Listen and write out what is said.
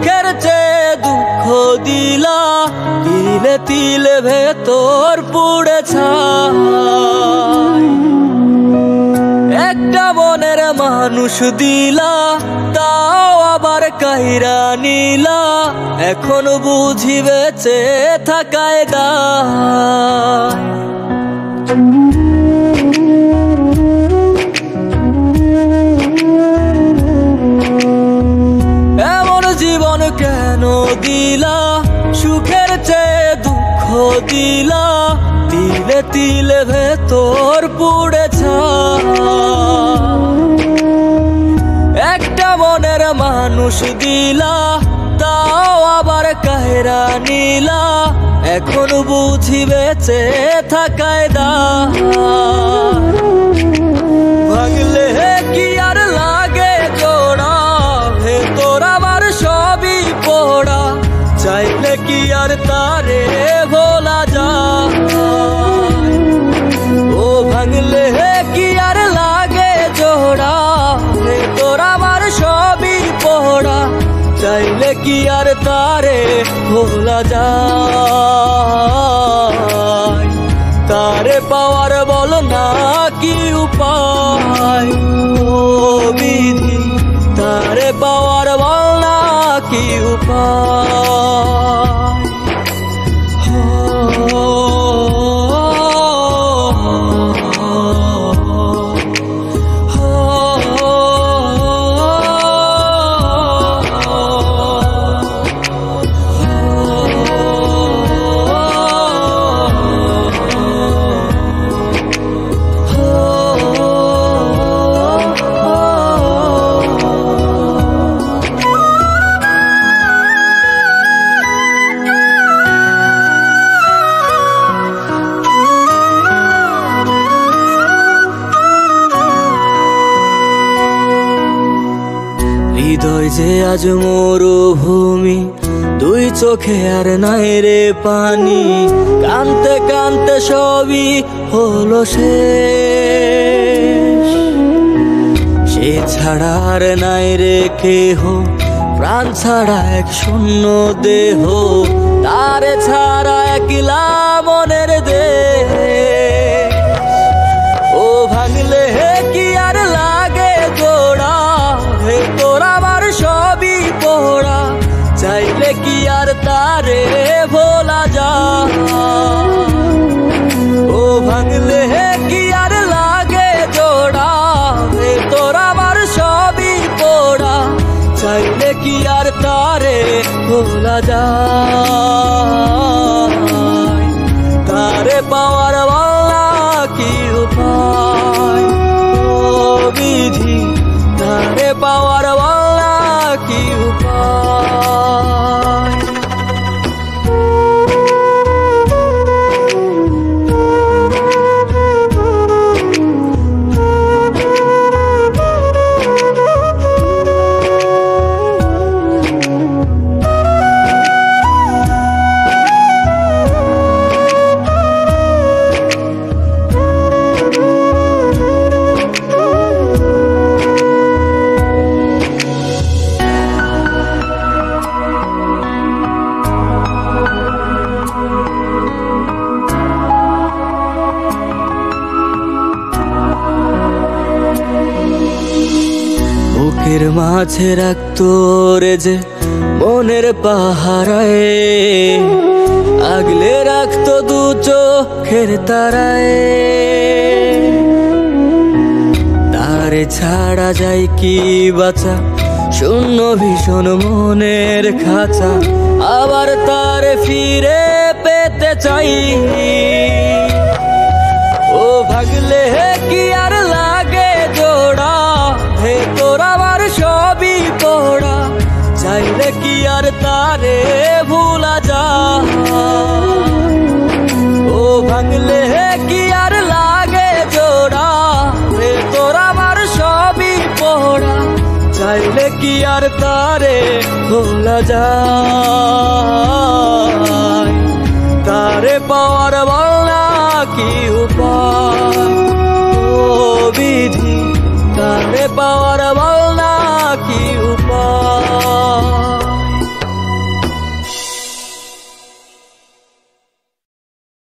সুখের চেয়ে দুঃখ দিলা, তিলে তিলে ভেতর পুড়ে ছাই। একটা মনের মানুষ দিলা, তাও আবার কাইরা নিলা, এখন বুঝি বেঁচে থাকায় দায়। এমন জীবন কেন দিলা, সুখের চেয়ে দুঃখ দিলা, তিলে তিলে ভেতর পুড়ে ছাই। একটা মনের মানুষ দিলা, তাও আবার কাহেরা নিলা, এখন বুঝি বেঁচে থাকায় দায়। ভাঙলে কি আর লাগে জোড়া, ভেতর আমার সবই পোড়া, চাইলে কি আর তারে ভোলা যায়। ও ভাঙলে কি আর লাগে জোড়া, ভেতর আমার সবই পোড়া, চাইলে কি আর তারে ভোলা যায়। তারে পাওয়ার বল না কি উপায়, ও বিধি তারে পাওয়ার বল না কি উপায়। হৃদয় যে আজ মরুভূমি, দুই চোখে আর নাই রে পানি, কানতে কানতে সবই হলো শেষ। সে ছাড়া আর নাই রে কেহ, প্রাণ ছাড়া এক শূন্য দেহ, তারে ছাড়া একলা মনের দেহ। ও ভাঙলে কি আর লাগে জোড়া, ভেতর আমার সবই পোড়া, চাইলে কি আর তারে ভোলা যায়। ও ভাঙলে কি আর লাগে জোড়া, ভেতর আমার সবই পোড়া, চাইলে কি আর তারে ভোলা যায়। তারে পাওয়ার বলা কি উপায়, ও বিধি তারে পাওয়ার বলা কি উপায়। বুকের মাঝে রাখতো রে যে মনের পাহারায়, আগলে রাখতো দু চোখের তারায়। তারে ছাড়া যায় কি বাঁচা, শূন্য ভীষণ মনের খাঁচা, আবার তারে ফিরে পেতে চাই। ও ভাগলে কি আর লাগে জোড়া, ভেতর আমার সবই পোড়া, চাইলে কি আর তারে ভোলা যায়। ও ভাঙলে কি আর লাগে জোড়া, ভেতর আমার সবই পোড়া, চাইলে কি আর তারে ভোলা যায়। তারে পাওয়ার বলা কি উপায়, ও বিধি তারে পাওয়ার